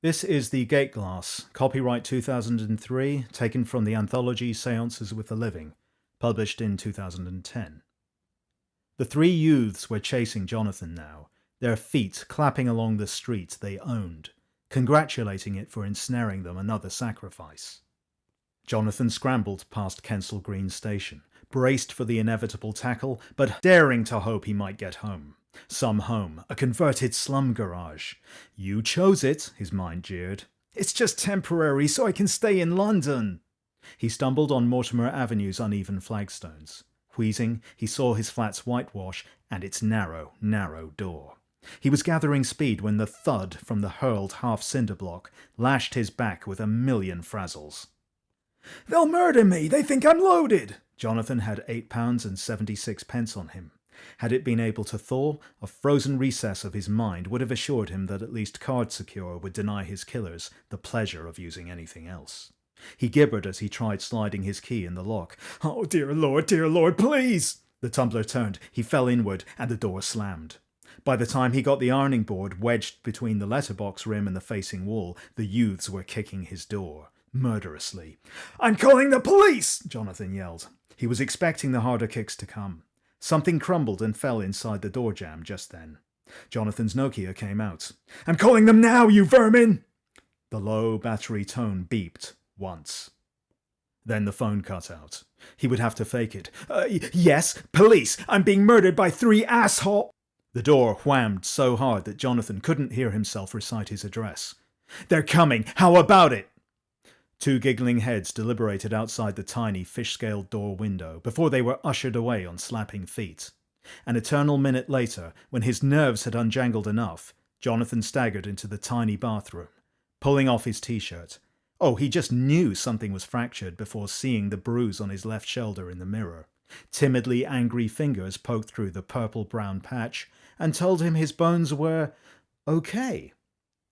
This is the Gate Glass, copyright 2003, taken from the anthology Séances with the Living, published in 2010. The three youths were chasing Jonathan now, their feet clapping along the street they owned, congratulating it for ensnaring them another sacrifice. Jonathan scrambled past Kensal Green Station, braced for the inevitable tackle, but daring to hope he might get home. Some home, a converted slum garage. You chose it, his mind jeered. It's just temporary, so I can stay in London. He stumbled on Mortimer Avenue's uneven flagstones. Wheezing, he saw his flat's whitewash and its narrow, narrow door. He was gathering speed when the thud from the hurled half-cinder block lashed his back with a million frazzles. "They'll murder me! They think I'm loaded!" Jonathan had £8.76 on him. Had it been able to thaw, a frozen recess of his mind would have assured him that at least Card Secure would deny his killers the pleasure of using anything else. He gibbered as he tried sliding his key in the lock. "Oh, dear Lord, please!" The tumbler turned, he fell inward, and the door slammed. By the time he got the ironing board wedged between the letterbox rim and the facing wall, the youths were kicking his door, murderously. "I'm calling the police!" Jonathan yelled. He was expecting the harder kicks to come. Something crumbled and fell inside the door jamb just then. Jonathan's Nokia came out. "I'm calling them now, you vermin!" The low battery tone beeped once. Then the phone cut out. He would have to fake it. Yes, police! I'm being murdered by 3 asshole—" The door whammed so hard that Jonathan couldn't hear himself recite his address. "They're coming! How about it?" Two giggling heads deliberated outside the tiny fish-scaled door window before they were ushered away on slapping feet. An eternal minute later, when his nerves had unjangled enough, Jonathan staggered into the tiny bathroom, pulling off his t-shirt. Oh, he just knew something was fractured before seeing the bruise on his left shoulder in the mirror. Timidly angry fingers poked through the purple-brown patch and told him his bones were okay.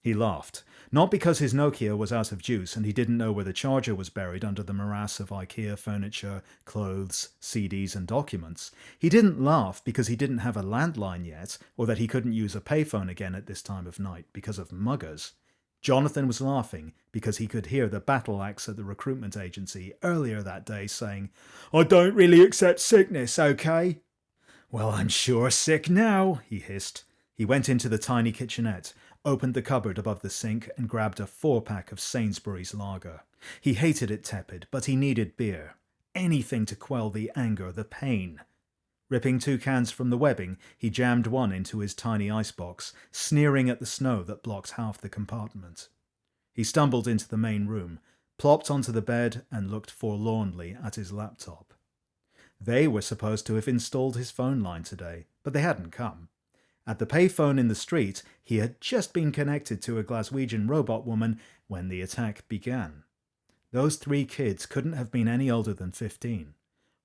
He laughed, not because his Nokia was out of juice and he didn't know where the charger was buried under the morass of IKEA furniture, clothes, CDs and documents. He didn't laugh because he didn't have a landline yet, or that he couldn't use a payphone again at this time of night because of muggers. Jonathan was laughing because he could hear the battle axe at the recruitment agency earlier that day saying, "I don't really accept sickness, okay?" "Well, I'm sure sick now," he hissed. He went into the tiny kitchenette, opened the cupboard above the sink and grabbed a 4-pack of Sainsbury's lager. He hated it tepid, but he needed beer. Anything to quell the anger, the pain. Ripping 2 cans from the webbing, he jammed one into his tiny icebox, sneering at the snow that blocked half the compartment. He stumbled into the main room, plopped onto the bed and looked forlornly at his laptop. They were supposed to have installed his phone line today, but they hadn't come. At the payphone in the street, he had just been connected to a Glaswegian robot woman when the attack began. Those 3 kids couldn't have been any older than 15.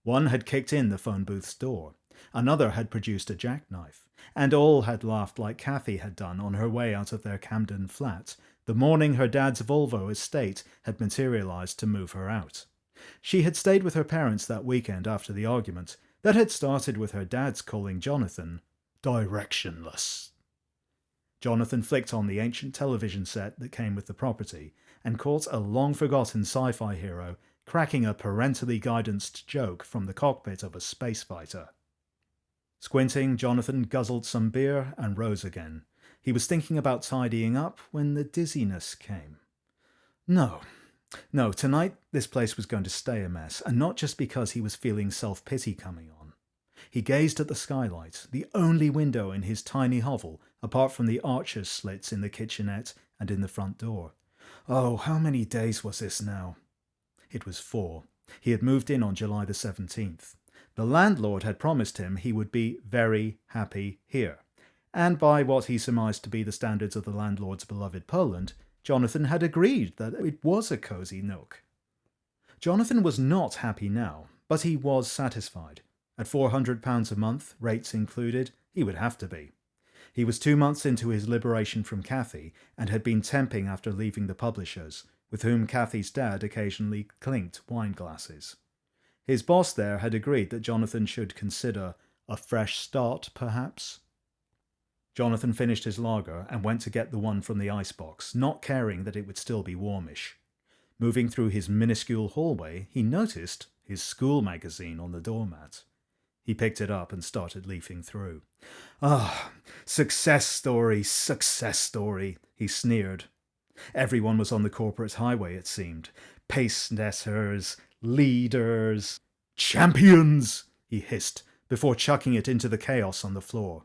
One had kicked in the phone booth's door. Another had produced a jackknife. And all had laughed like Kathy had done on her way out of their Camden flat, the morning her dad's Volvo estate had materialized to move her out. She had stayed with her parents that weekend after the argument that had started with her dad's calling Jonathan directionless. Jonathan flicked on the ancient television set that came with the property and caught a long-forgotten sci-fi hero cracking a parentally guidanced joke from the cockpit of a space fighter. Squinting, Jonathan guzzled some beer and rose again. He was thinking about tidying up when the dizziness came. No, tonight this place was going to stay a mess, and not just because he was feeling self-pity coming on. He gazed at the skylight, the only window in his tiny hovel, apart from the archer's slits in the kitchenette and in the front door. Oh, how many days was this now? It was 4. He had moved in on July the 17th. The landlord had promised him he would be very happy here. And by what he surmised to be the standards of the landlord's beloved Poland, Jonathan had agreed that it was a cosy nook. Jonathan was not happy now, but he was satisfied. At £400 a month, rates included, he would have to be. He was 2 months into his liberation from Kathy and had been temping after leaving the publishers, with whom Kathy's dad occasionally clinked wine glasses. His boss there had agreed that Jonathan should consider a fresh start, perhaps. Jonathan finished his lager and went to get the one from the icebox, not caring that it would still be warmish. Moving through his minuscule hallway, he noticed his school magazine on the doormat. He picked it up and started leafing through. Ah, success story, he sneered. Everyone was on the corporate highway, it seemed. Pace-setters, leaders, champions, he hissed, before chucking it into the chaos on the floor.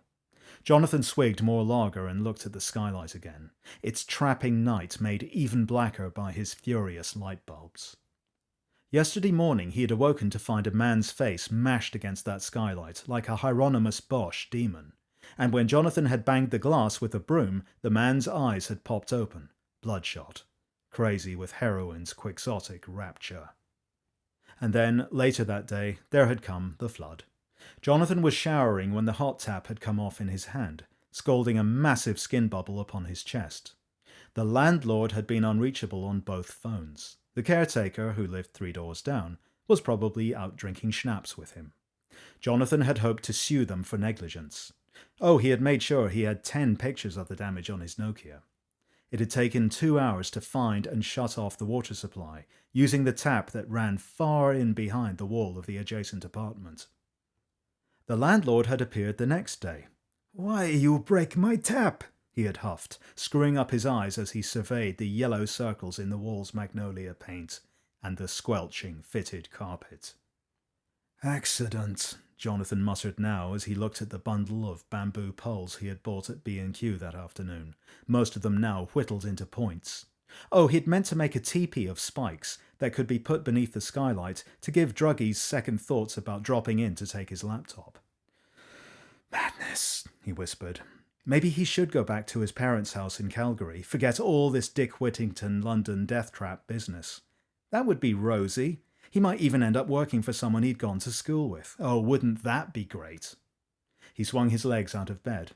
Jonathan swigged more lager and looked at the skylight again, its trapping night made even blacker by his furious light bulbs. Yesterday morning he had awoken to find a man's face mashed against that skylight like a Hieronymus Bosch demon, and when Jonathan had banged the glass with a broom, the man's eyes had popped open, bloodshot, crazy with heroine's quixotic rapture. And then, later that day, there had come the flood. Jonathan was showering when the hot tap had come off in his hand, scalding a massive skin bubble upon his chest. The landlord had been unreachable on both phones. The caretaker, who lived 3 doors down, was probably out drinking schnapps with him. Jonathan had hoped to sue them for negligence. Oh, he had made sure he had 10 pictures of the damage on his Nokia. It had taken 2 hours to find and shut off the water supply, using the tap that ran far in behind the wall of the adjacent apartment. The landlord had appeared the next day. "Why you break my tap?" he had huffed, screwing up his eyes as he surveyed the yellow circles in the wall's magnolia paint and the squelching fitted carpet. "Accident," Jonathan muttered now as he looked at the bundle of bamboo poles he had bought at B&Q that afternoon, most of them now whittled into points. Oh, he'd meant to make a teepee of spikes that could be put beneath the skylight to give druggies second thoughts about dropping in to take his laptop. "Madness," he whispered. Maybe he should go back to his parents' house in Calgary, forget all this Dick Whittington London death trap business. That would be rosy. He might even end up working for someone he'd gone to school with. Oh, wouldn't that be great? He swung his legs out of bed.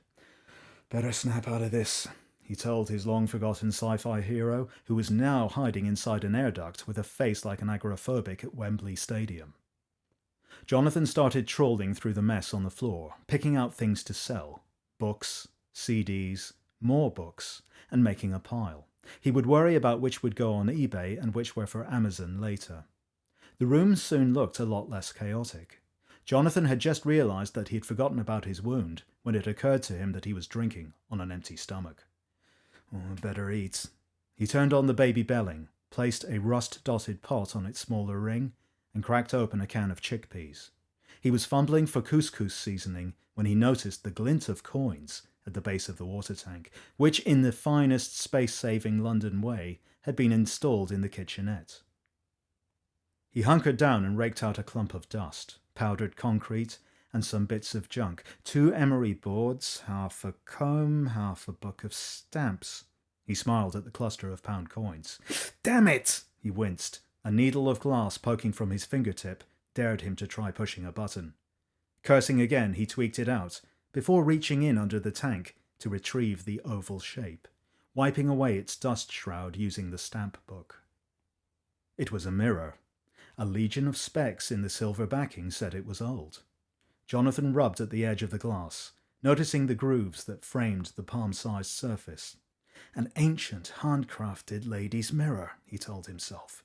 "Better snap out of this," he told his long-forgotten sci-fi hero, who was now hiding inside an air duct with a face like an agoraphobic at Wembley Stadium. Jonathan started trawling through the mess on the floor, picking out things to sell. Books, CDs, more books, and making a pile. He would worry about which would go on eBay and which were for Amazon later. The room soon looked a lot less chaotic. Jonathan had just realized that he had forgotten about his wound when it occurred to him that he was drinking on an empty stomach. "Oh, better eat." He turned on the baby belling, placed a rust-dotted pot on its smaller ring, and cracked open a can of chickpeas. He was fumbling for couscous seasoning when he noticed the glint of coins at the base of the water tank, which in the finest space-saving London way had been installed in the kitchenette. He hunkered down and raked out a clump of dust, powdered concrete, and some bits of junk. 2 emery boards, half a comb, half a book of stamps. He smiled at the cluster of pound coins. "Damn it!" he winced. A needle of glass poking from his fingertip dared him to try pushing a button. Cursing again, he tweaked it out, before reaching in under the tank to retrieve the oval shape, wiping away its dust shroud using the stamp book. It was a mirror. A legion of specks in the silver backing said it was old. Jonathan rubbed at the edge of the glass, noticing the grooves that framed the palm-sized surface. An ancient, handcrafted lady's mirror, he told himself.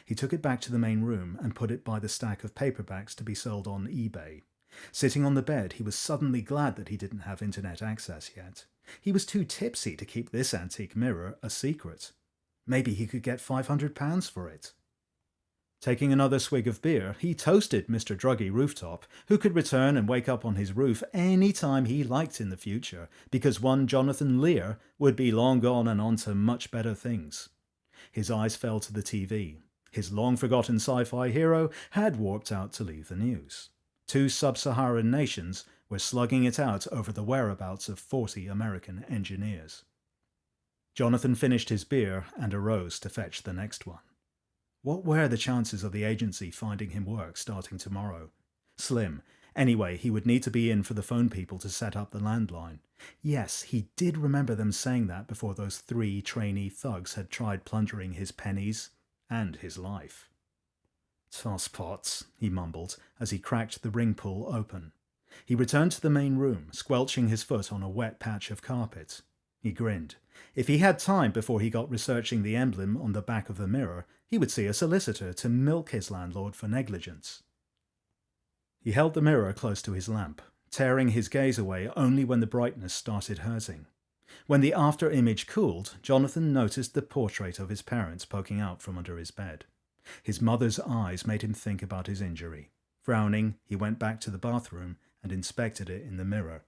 He took it back to the main room and put it by the stack of paperbacks to be sold on eBay. Sitting on the bed, he was suddenly glad that he didn't have internet access yet. He was too tipsy to keep this antique mirror a secret. Maybe he could get £500 for it. Taking another swig of beer, he toasted Mr. Druggy Rooftop, who could return and wake up on his roof any time he liked in the future, because one Jonathan Lear would be long gone and on to much better things. His eyes fell to the TV. His long-forgotten sci-fi hero had warped out to leave the news. 2 sub-Saharan nations were slugging it out over the whereabouts of 40 American engineers. Jonathan finished his beer and arose to fetch the next one. What were the chances of the agency finding him work starting tomorrow? Slim. Anyway, he would need to be in for the phone people to set up the landline. Yes, he did remember them saying that before those 3 trainee thugs had tried plundering his pennies and his life. "Tosspots," he mumbled as he cracked the ring pull open. He returned to the main room, squelching his foot on a wet patch of carpet. He grinned. If he had time before he got researching the emblem on the back of the mirror, he would see a solicitor to milk his landlord for negligence. He held the mirror close to his lamp, tearing his gaze away only when the brightness started hurting. When the after-image cooled, Jonathan noticed the portrait of his parents poking out from under his bed. His mother's eyes made him think about his injury. Frowning, he went back to the bathroom and inspected it in the mirror.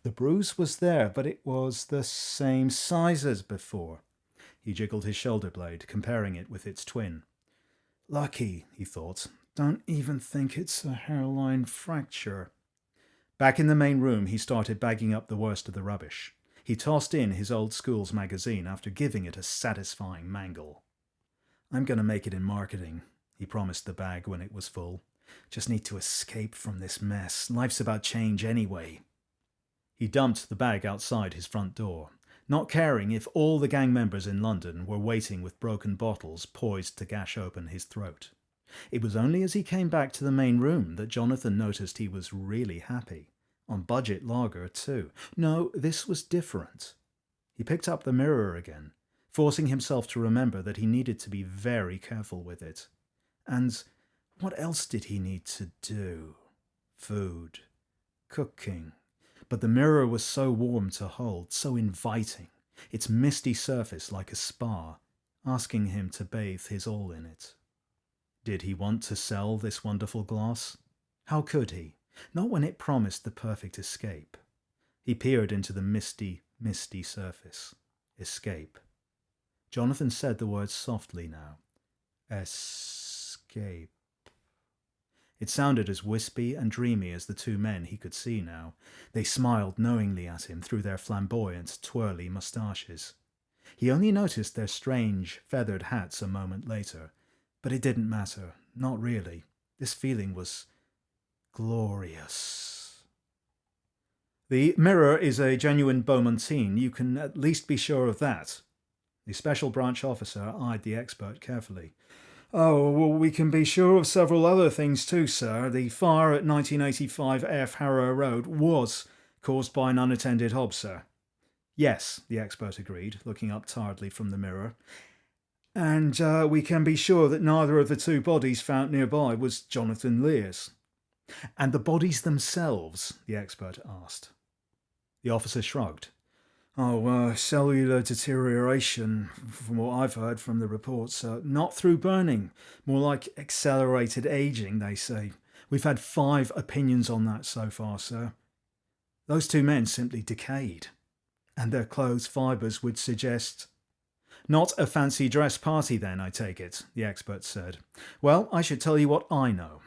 The bruise was there, but it was the same size as before. He jiggled his shoulder blade, comparing it with its twin. Lucky, he thought. Don't even think it's a hairline fracture. Back in the main room, he started bagging up the worst of the rubbish. He tossed in his old school's magazine after giving it a satisfying mangle. I'm going to make it in marketing, he promised the bag when it was full. Just need to escape from this mess. Life's about change anyway. He dumped the bag outside his front door, not caring if all the gang members in London were waiting with broken bottles poised to gash open his throat. It was only as he came back to the main room that Jonathan noticed he was really happy. On budget lager, too. No, this was different. He picked up the mirror again, forcing himself to remember that he needed to be very careful with it. And what else did he need to do? Food. Cooking. But the mirror was so warm to hold, so inviting, its misty surface like a spa, asking him to bathe his all in it. Did he want to sell this wonderful glass? How could he? Not when it promised the perfect escape. He peered into the misty, misty surface. Escape. Jonathan said the words softly now. Escape. It sounded as wispy and dreamy as the two men he could see now. They smiled knowingly at him through their flamboyant, twirly moustaches. He only noticed their strange, feathered hats a moment later. But it didn't matter. Not really. This feeling was glorious. The mirror is a genuine Beaumontine. You can at least be sure of that. The special branch officer eyed the expert carefully. Oh, well, we can be sure of several other things too, sir. The fire at 1985 F. Harrow Road was caused by an unattended hob, sir. Yes, the expert agreed, looking up tiredly from the mirror. And we can be sure that neither of the two bodies found nearby was Jonathan Lear's. And the bodies themselves, the expert asked. The officer shrugged. Oh, cellular deterioration, from what I've heard from the reports. Not through burning, more like accelerated aging, they say. We've had 5 opinions on that so far, sir. Those two men simply decayed. And their clothes fibres would suggest... Not a fancy dress party then, I take it, the expert said. Well, I should tell you what I know.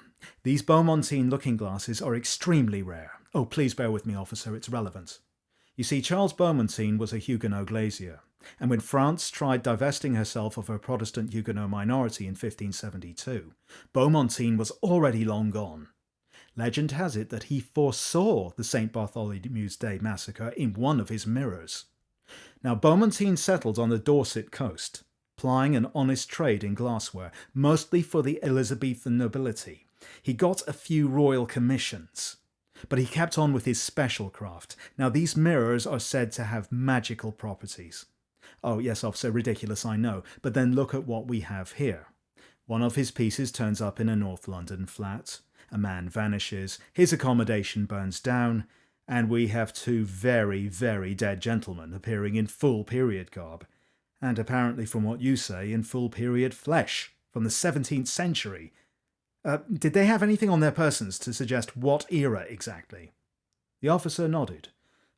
These Beaumontine looking glasses are extremely rare. Oh, please bear with me, officer, it's relevant. You see, Charles Beaumontine was a Huguenot glazier, and when France tried divesting herself of her Protestant Huguenot minority in 1572, Beaumontine was already long gone. Legend has it that he foresaw the St. Bartholomew's Day massacre in one of his mirrors. Now, Beaumontine settled on the Dorset coast, plying an honest trade in glassware, mostly for the Elizabethan nobility. He got a few royal commissions, but he kept on with his special craft. Now, these mirrors are said to have magical properties. Oh, yes, officer, ridiculous, I know, but then look at what we have here. One of his pieces turns up in a North London flat, a man vanishes, his accommodation burns down, and we have 2 very, very dead gentlemen appearing in full period garb, and apparently, from what you say, in full period flesh, from the 17th century. Did they have anything on their persons to suggest what era exactly? The officer nodded.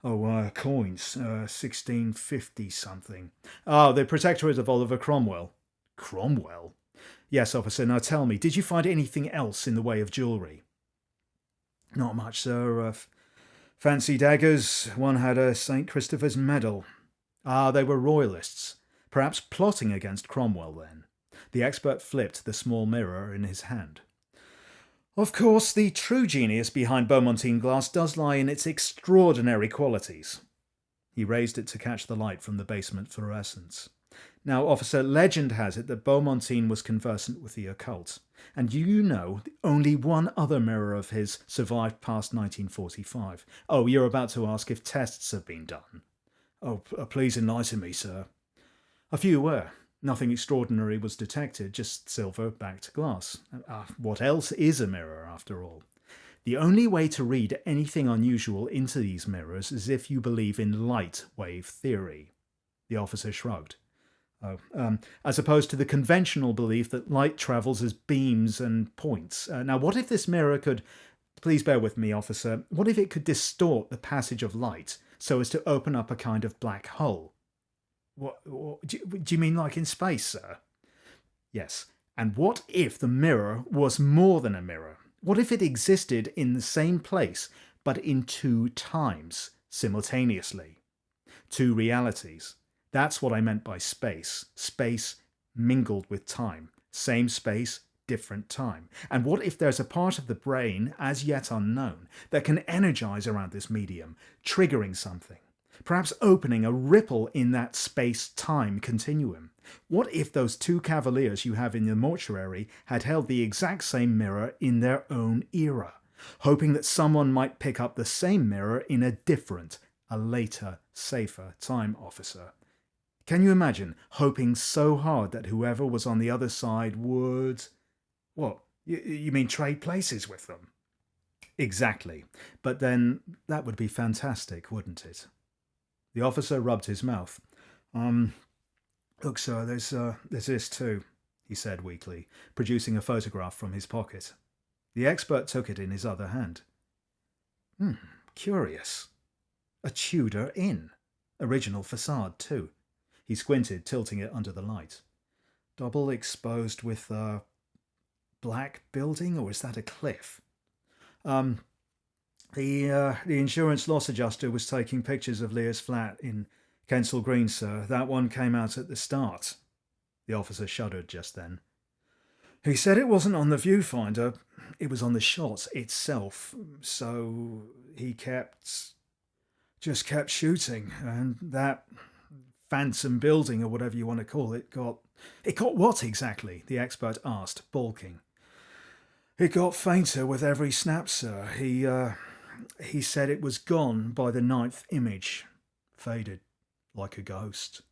Oh, coins, 1650 something. Oh, the Protectorate of Oliver Cromwell. Cromwell? Yes, officer, now tell me, did you find anything else in the way of jewellery? Not much, sir. Fancy daggers. One had a St. Christopher's medal. Ah, they were royalists. Perhaps plotting against Cromwell, then. The expert flipped the small mirror in his hand. Of course, the true genius behind Beaumontine glass does lie in its extraordinary qualities. He raised it to catch the light from the basement fluorescents. Now, officer, legend has it that Beaumontine was conversant with the occult. And you know only one other mirror of his survived past 1945. Oh, you're about to ask if tests have been done. Oh, please enlighten me, sir. A few were. Nothing extraordinary was detected, just silver-backed glass. What else is a mirror, after all? The only way to read anything unusual into these mirrors is if you believe in light wave theory. The officer shrugged. As opposed to the conventional belief that light travels as beams and points. Now, what if this mirror could, please bear with me, officer, what if it could distort the passage of light so as to open up a kind of black hole? What do you mean like in space, sir? Yes. And what if the mirror was more than a mirror? What if it existed in the same place, but in two times, simultaneously? Two realities. That's what I meant by space. Space mingled with time. Same space, different time. And what if there's a part of the brain, as yet unknown, that can energize around this medium, triggering something? Perhaps opening a ripple in that space-time continuum. What if those two cavaliers you have in the mortuary had held the exact same mirror in their own era, hoping that someone might pick up the same mirror in a different, a later, safer time, officer? Can you imagine hoping so hard that whoever was on the other side would... What? You mean trade places with them? Exactly. But then that would be fantastic, wouldn't it? The officer rubbed his mouth. Look, sir, there's this too, he said weakly, producing a photograph from his pocket. The expert took it in his other hand. Curious. A Tudor inn. Original facade, too. He squinted, tilting it under the light. Double exposed with a black building, or is that a cliff? The insurance loss adjuster was taking pictures of Lear's flat in Kensal Green, sir. That one came out at the start. The officer shuddered just then. He said it wasn't on the viewfinder. It was on the shot itself. So he just kept shooting. And that phantom building, or whatever you want to call it, got what exactly? The expert asked, balking. It got fainter with every snap, sir. He said it was gone by the 9th image. Faded like a ghost.